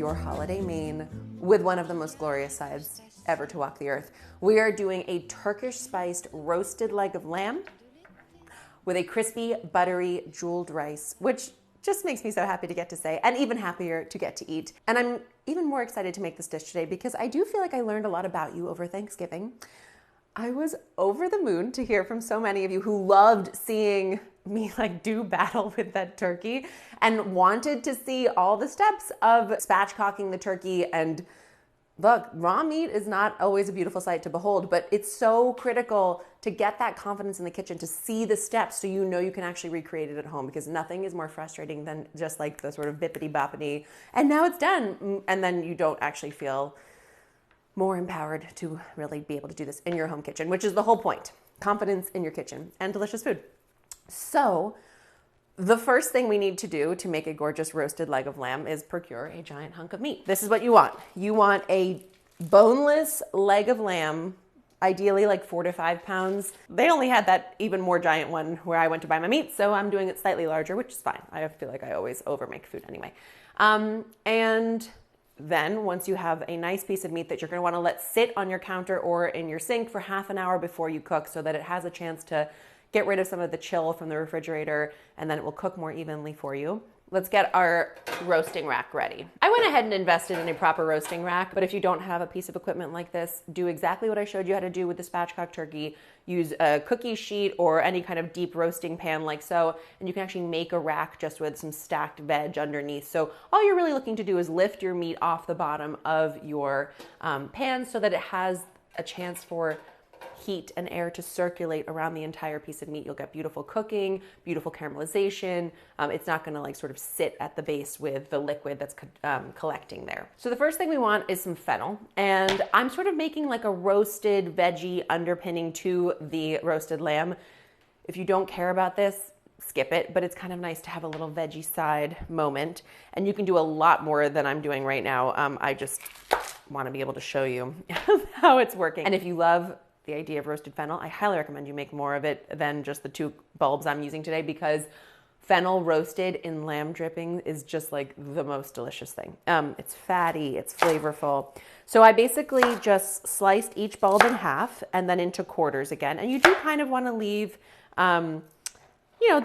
your holiday main with one of the most glorious sides ever to walk the earth. We are doing a Turkish spiced roasted leg of lamb with a crispy, buttery, jeweled rice, which just makes me so happy to get to say, and even happier to get to eat. And I'm even more excited to make this dish today because I do feel like I learned a lot about you over Thanksgiving. I was over the moon to hear from so many of you who loved seeing me do battle with that turkey and wanted to see all the steps of spatchcocking the turkey. And look, raw meat is not always a beautiful sight to behold, but it's so critical to get that confidence in the kitchen, to see the steps so you know you can actually recreate it at home, because nothing is more frustrating than just the sort of bippity boppity, and now it's done. And then you don't actually feel more empowered to really be able to do this in your home kitchen, which is the whole point. Confidence in your kitchen and delicious food. So the first thing we need to do to make a gorgeous roasted leg of lamb is procure a giant hunk of meat. This is what you want. You want a boneless leg of lamb, ideally 4 to 5 pounds. They only had that even more giant one where I went to buy my meat, so I'm doing it slightly larger, which is fine. I feel like I always overmake food anyway. And then once you have a nice piece of meat that you're going to want to let sit on your counter or in your sink for half an hour before you cook, so that it has a chance to get rid of some of the chill from the refrigerator, and then it will cook more evenly for you. Let's get our roasting rack ready. I went ahead and invested in a proper roasting rack, but if you don't have a piece of equipment like this, do exactly what I showed you how to do with the spatchcock turkey. Use a cookie sheet or any kind of deep roasting pan like so, and you can actually make a rack just with some stacked veg underneath. So all you're really looking to do is lift your meat off the bottom of your pan so that it has a chance for heat and air to circulate around the entire piece of meat. You'll get beautiful cooking, beautiful caramelization. It's not gonna sort of sit at the base with the liquid that's collecting there. So the first thing we want is some fennel. And I'm sort of making a roasted veggie underpinning to the roasted lamb. If you don't care about this, skip it, but it's kind of nice to have a little veggie side moment. And you can do a lot more than I'm doing right now. I just wanna be able to show you how it's working. And if you love the idea of roasted fennel, I highly recommend you make more of it than just the 2 bulbs I'm using today, because fennel roasted in lamb dripping is just the most delicious thing. It's fatty, it's flavorful. So I basically just sliced each bulb in half and then into quarters again. And you do kind of want to leave,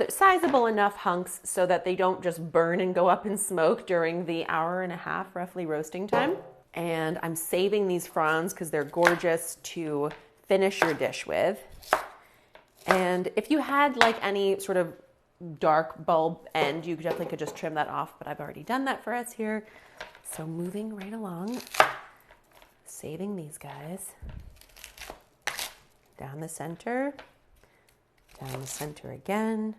sizable enough hunks so that they don't just burn and go up in smoke during the hour and a half roughly roasting time. And I'm saving these fronds because they're gorgeous to finish your dish with. And if you had any sort of dark bulb end, you definitely could just trim that off, but I've already done that for us here. So moving right along, saving these guys. Down the center again,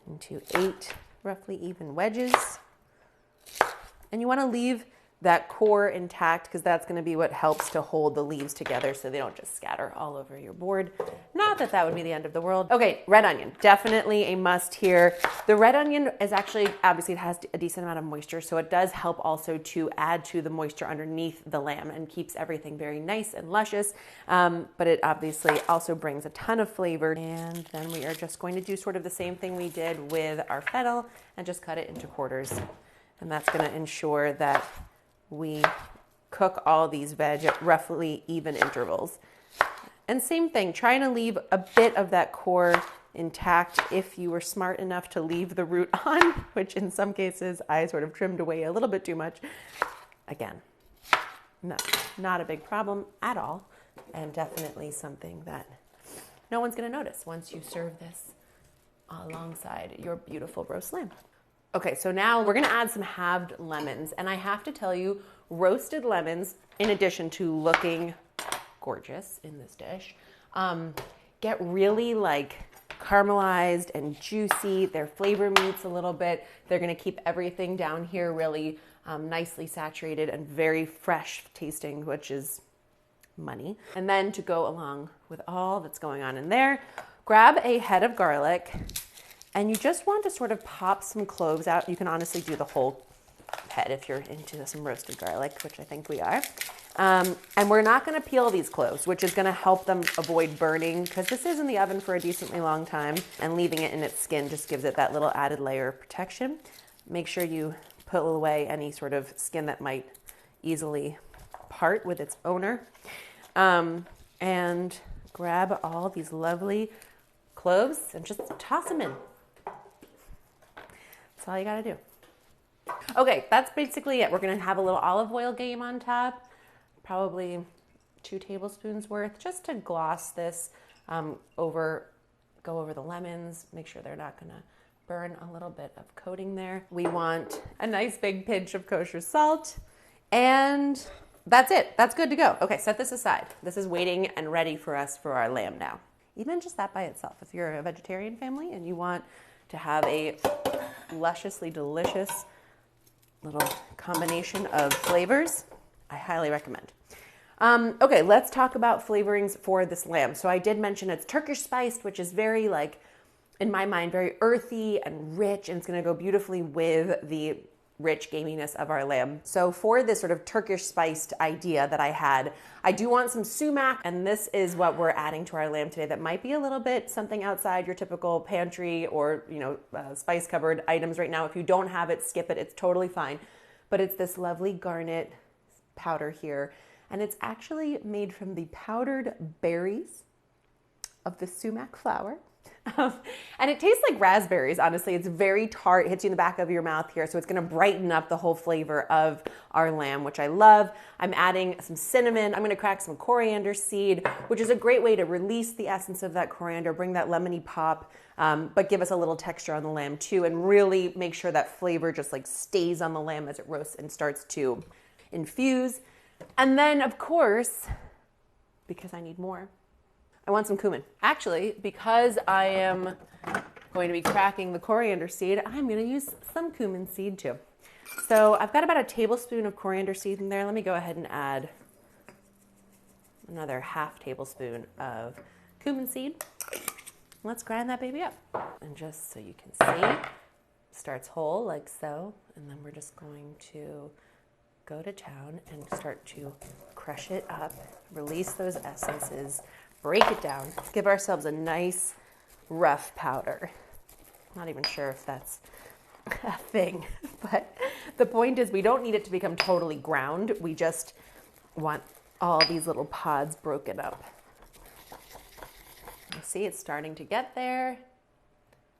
into 8 roughly even wedges. And you want to leave that core intact, because that's going to be what helps to hold the leaves together so they don't just scatter all over your board. Not that that would be the end of the world. Okay, red onion, definitely a must here. The red onion is actually, obviously it has a decent amount of moisture, so it does help also to add to the moisture underneath the lamb and keeps everything very nice and luscious. But it obviously also brings a ton of flavor. And then we are just going to do sort of the same thing we did with our fennel and just cut it into quarters. And that's going to ensure that we cook all these veg at roughly even intervals. And same thing, trying to leave a bit of that core intact if you were smart enough to leave the root on, which in some cases I sort of trimmed away a little bit too much. Again, no, not a big problem at all, and definitely something that no one's gonna notice once you serve this alongside your beautiful roast lamb. Okay, so now we're gonna add some halved lemons, and I have to tell you, roasted lemons, in addition to looking gorgeous in this dish, get really caramelized and juicy. Their flavor meets a little bit. They're gonna keep everything down here really nicely saturated and very fresh tasting, which is money. And then to go along with all that's going on in there, grab a head of garlic. And you just want to sort of pop some cloves out. You can honestly do the whole head if you're into some roasted garlic, which I think we are. And we're not going to peel these cloves, which is going to help them avoid burning, because this is in the oven for a decently long time, and leaving it in its skin just gives it that little added layer of protection. Make sure you pull away any sort of skin that might easily part with its owner. And grab all these lovely cloves and just toss them in. That's all you gotta do. Okay, that's basically it. We're gonna have a little olive oil game on top, probably 2 tablespoons worth, just to gloss this go over the lemons, make sure they're not gonna burn a little bit of coating there. We want a nice big pinch of kosher salt, and that's it. That's good to go. Okay, set this aside. This is waiting and ready for us for our lamb now. Even just that by itself, if you're a vegetarian family and you want to have a lusciously delicious little combination of flavors, I highly recommend. Okay, let's talk about flavorings for this lamb. So I did mention it's Turkish spiced, which is very, like, in my mind, very earthy and rich, and it's gonna go beautifully with the rich gaminess of our lamb. So for this sort of Turkish spiced idea that I had, I do want some sumac, and this is what we're adding to our lamb today that might be a little bit something outside your typical pantry or, spice cupboard items right now. If you don't have it, skip it. It's totally fine. But it's this lovely garnet powder here, and it's actually made from the powdered berries of the sumac flower. And it tastes like raspberries, honestly. It's very tart, it hits you in the back of your mouth here, so it's gonna brighten up the whole flavor of our lamb, which I love. I'm adding some cinnamon. I'm gonna crack some coriander seed, which is a great way to release the essence of that coriander, bring that lemony pop, but give us a little texture on the lamb too, and really make sure that flavor just like stays on the lamb as it roasts and starts to infuse. And then, of course, because I need more, I want some cumin. Actually, because I am going to be cracking the coriander seed, I'm going to use some cumin seed too. So I've got about a tablespoon of coriander seed in there. Let me go ahead and add another half tablespoon of cumin seed. Let's grind that baby up. And just so you can see, starts whole like so. And then we're just going to go to town and start to crush it up, release those essences, break it down, give ourselves a nice rough powder. Not even sure if that's a thing, but the point is we don't need it to become totally ground. We just want all these little pods broken up. You see, it's starting to get there.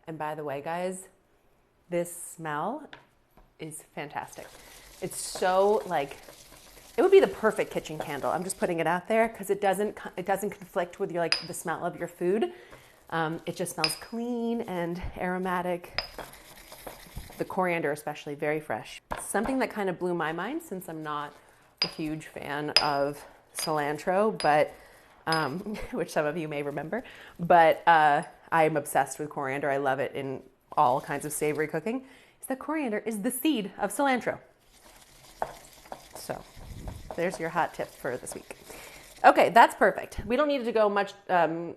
And by the way, guys, this smell is fantastic. It's so it would be the perfect kitchen candle. I'm just putting it out there because it doesn't conflict with your the smell of your food. It just smells clean and aromatic. The coriander especially, very fresh. Something that kind of blew my mind, since I'm not a huge fan of cilantro, but which some of you may remember, but I'm obsessed with coriander. I love it in all kinds of savory cooking. Is that coriander is the seed of cilantro. So there's your hot tip for this week. Okay, that's perfect. We don't need it to go much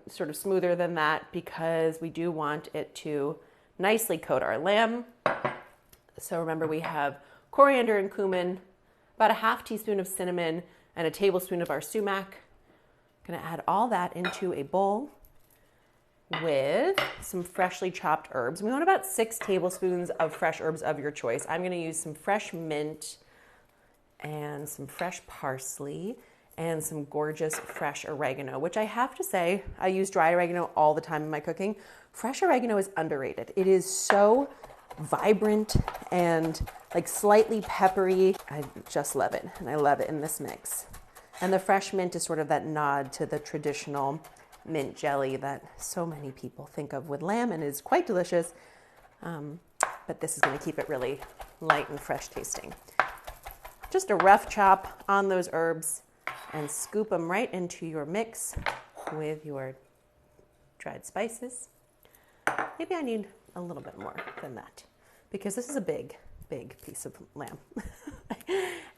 sort of smoother than that because we do want it to nicely coat our lamb. So remember, we have coriander and cumin, about a half teaspoon of cinnamon, and a tablespoon of our sumac. I'm gonna add all that into a bowl with some freshly chopped herbs. We want about 6 tablespoons of fresh herbs of your choice. I'm gonna use some fresh mint and some fresh parsley and some gorgeous fresh oregano, which I have to say, I use dry oregano all the time in my cooking. Fresh oregano is underrated. It is so vibrant and slightly peppery. I just love it, and I love it in this mix. And the fresh mint is sort of that nod to the traditional mint jelly that so many people think of with lamb and is quite delicious. But this is gonna keep it really light and fresh tasting. Just a rough chop on those herbs and scoop them right into your mix with your dried spices. Maybe I need a little bit more than that because this is a big, big piece of lamb.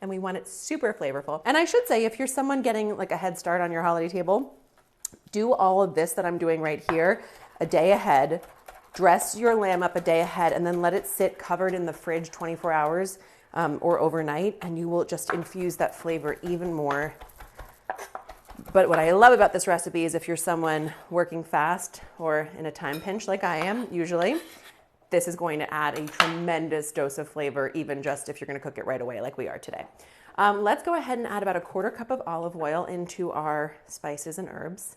And we want it super flavorful. And I should say, if you're someone getting a head start on your holiday table, do all of this that I'm doing right here a day ahead. Dress your lamb up a day ahead and then let it sit covered in the fridge 24 hours or overnight, and you will just infuse that flavor even more. But what I love about this recipe is if you're someone working fast or in a time pinch like I am usually, this is going to add a tremendous dose of flavor, even just if you're going to cook it right away like we are today. Let's go ahead and add about a 1/4 cup of olive oil into our spices and herbs.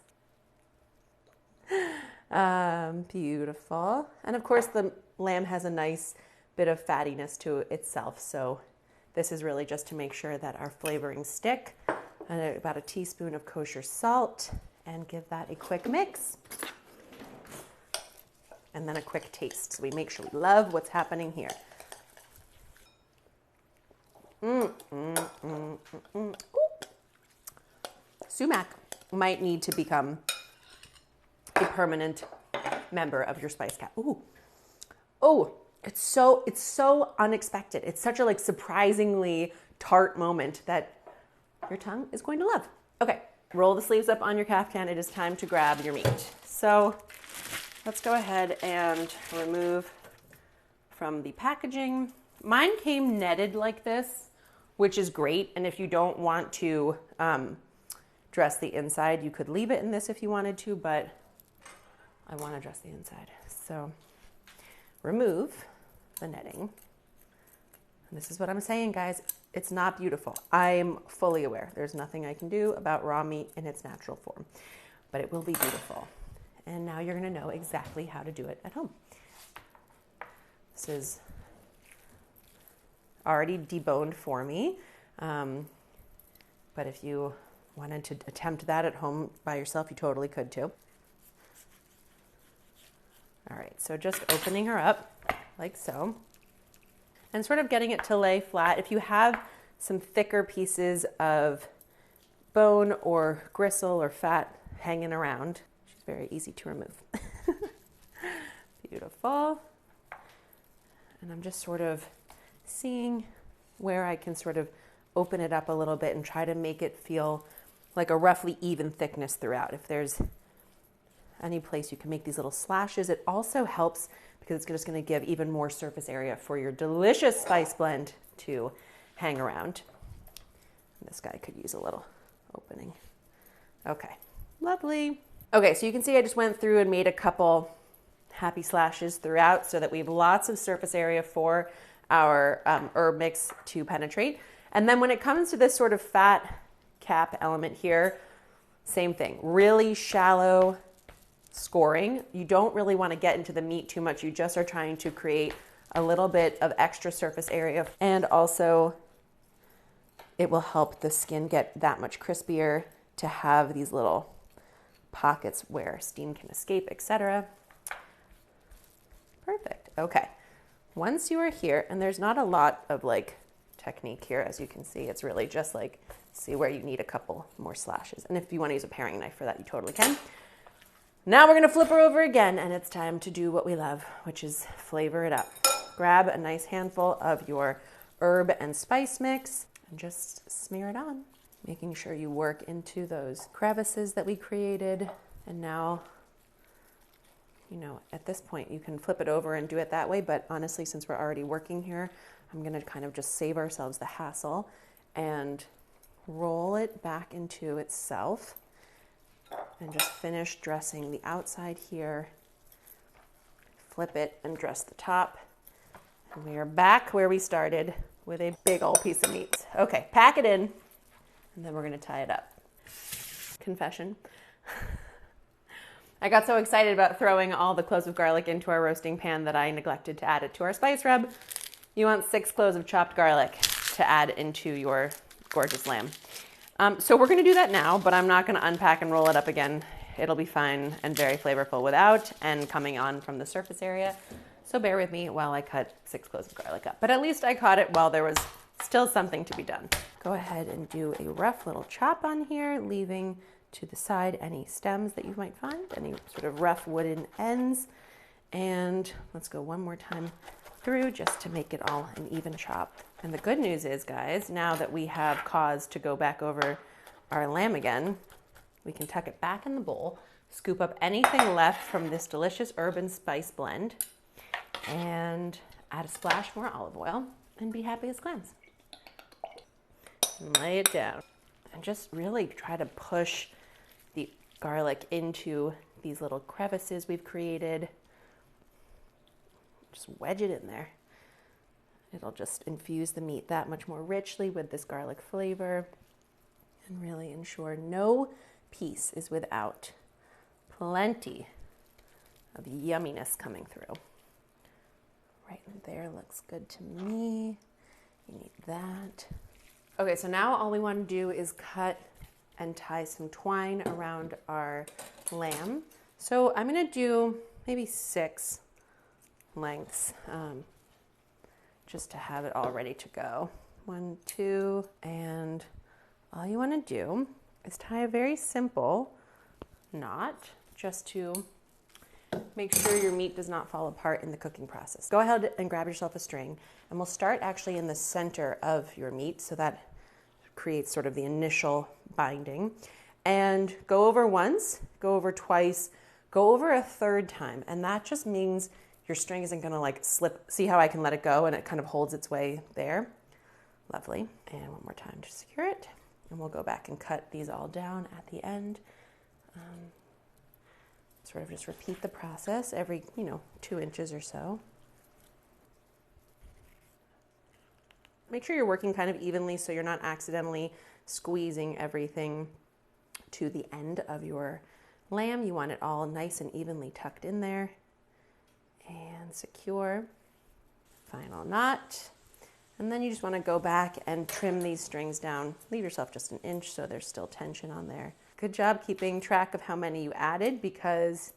Beautiful. And of course the lamb has a nice bit of fattiness to itself, so this is really just to make sure that our flavorings stick. And about a teaspoon of kosher salt, and give that a quick mix. And then a quick taste, so we make sure we love what's happening here. Sumac might need to become a permanent member of your spice cap. Ooh. Oh, it's so unexpected. It's such a surprisingly tart moment that your tongue is going to love. Okay, roll the sleeves up on your caftan. It is time to grab your meat. So let's go ahead and remove from the packaging. Mine came netted like this, which is great. And if you don't want to dress the inside, you could leave it in this if you wanted to, but I want to dress the inside. So remove the netting. And this is what I'm saying, guys. It's not beautiful. I'm fully aware. There's nothing I can do about raw meat in its natural form, but it will be beautiful. And now you're going to know exactly how to do it at home. This is already deboned for me, but if you wanted to attempt that at home by yourself, you totally could too. All right, so just opening her up like so, and sort of getting it to lay flat. If you have some thicker pieces of bone or gristle or fat hanging around, she's very easy to remove. Beautiful. And I'm just sort of seeing where I can sort of open it up a little bit and try to make it feel like a roughly even thickness throughout. If there's any place you can make these little slashes, it also helps because it's just going to give even more surface area for your delicious spice blend to hang around. This guy could use a little opening. Okay, lovely. Okay, so you can see I just went through and made a couple happy slashes throughout so that we have lots of surface area for our herb mix to penetrate. And then when it comes to this sort of fat cap element here, same thing, really shallow scoring. You don't really want to get into the meat too much. You just are trying to create a little bit of extra surface area, and also it will help the skin get that much crispier to have these little pockets where steam can escape, etc. Perfect. Okay. Once you are here, and there's not a lot of technique here, as you can see, it's really just see where you need a couple more slashes. And if you want to use a paring knife for that, you totally can. Now we're going to flip her over again, and it's time to do what we love, which is flavor it up. Grab a nice handful of your herb and spice mix and just smear it on, making sure you work into those crevices that we created. And now, at this point, you can flip it over and do it that way, but honestly, since we're already working here, I'm going to kind of just save ourselves the hassle and roll it back into itself. And just finish dressing the outside here. Flip it and dress the top. And we are back where we started with a big old piece of meat. Okay, pack it in, and then we're going to tie it up. Confession. I got so excited about throwing all the cloves of garlic into our roasting pan that I neglected to add it to our spice rub. You want 6 cloves of chopped garlic to add into your gorgeous lamb. So we're going to do that now, but I'm not going to unpack and roll it up again. It'll be fine and very flavorful without and coming on from the surface area. So bear with me while I cut 6 cloves of garlic up. But at least I caught it while there was still something to be done. Go ahead and do a rough little chop on here, leaving to the side any stems that you might find, any sort of rough wooden ends. And let's go one more time through just to make it all an even chop. And the good news is, guys, now that we have cause to go back over our lamb again, we can tuck it back in the bowl, scoop up anything left from this delicious herb and spice blend, and add a splash more olive oil, and be happy as clams. And lay it down. And just really try to push the garlic into these little crevices we've created. just wedge it in there. It'll just infuse the meat that much more richly with this garlic flavor and really ensure no piece is without plenty of yumminess coming through. Right in there looks good to me. You need that. Okay, so now all we want to do is cut and tie some twine around our lamb. So I'm going to do maybe 6 lengths, just to have it all ready to go. 1, 2, and all you want to do is tie a very simple knot just to make sure your meat does not fall apart in the cooking process. Go ahead and grab yourself a string, and we'll start actually in the center of your meat so that creates sort of the initial binding. And go over once, go over twice, go over a third time, and that just means your string isn't gonna like slip. See how I can let it go and it kind of holds its way there? Lovely. And one more time to secure it. And we'll go back and cut these all down at the end. Sort of just repeat the process every, 2 inches or so. Make sure you're working kind of evenly so you're not accidentally squeezing everything to the end of your lamb. You want it all nice and evenly tucked in there. And secure. Final knot. And then you just want to go back and trim these strings down. Leave yourself just an inch so there's still tension on there. Good job keeping track of how many you added, because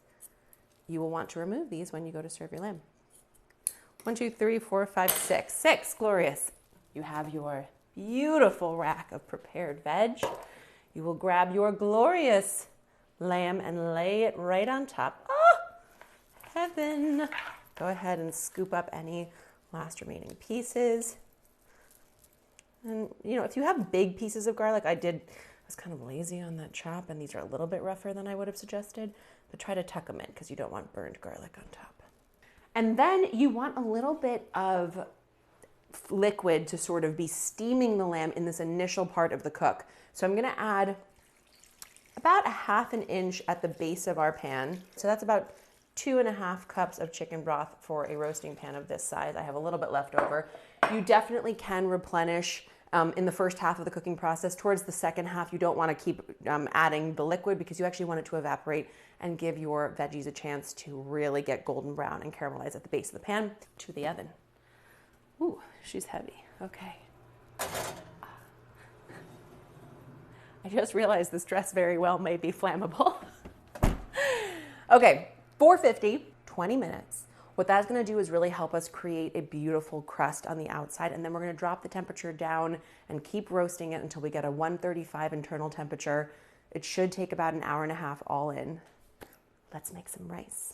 you will want to remove these when you go to serve your lamb. 1, 2, 3, 4, 5, 6. 6, glorious. You have your beautiful rack of prepared veg. You will grab your glorious lamb and lay it right on top. Oh, heaven. Go ahead and scoop up any last remaining pieces. And, if you have big pieces of garlic, I was kind of lazy on that chop, and these are a little bit rougher than I would have suggested, but try to tuck them in because you don't want burned garlic on top. And then you want a little bit of liquid to sort of be steaming the lamb in this initial part of the cook. So I'm going to add about 1/2 inch at the base of our pan. So that's about 2.5 cups of chicken broth for a roasting pan of this size. I have a little bit left over. You definitely can replenish in the first half of the cooking process. Towards the second half, you don't want to keep adding the liquid because you actually want it to evaporate and give your veggies a chance to really get golden brown and caramelize at the base of the pan. To the oven. Ooh, she's heavy. Okay. I just realized this dress very well may be flammable. Okay, 450, 20 minutes. What that's gonna do is really help us create a beautiful crust on the outside, and then we're gonna drop the temperature down and keep roasting it until we get a 135 internal temperature. It should take about 1.5 hours all in. Let's make some rice.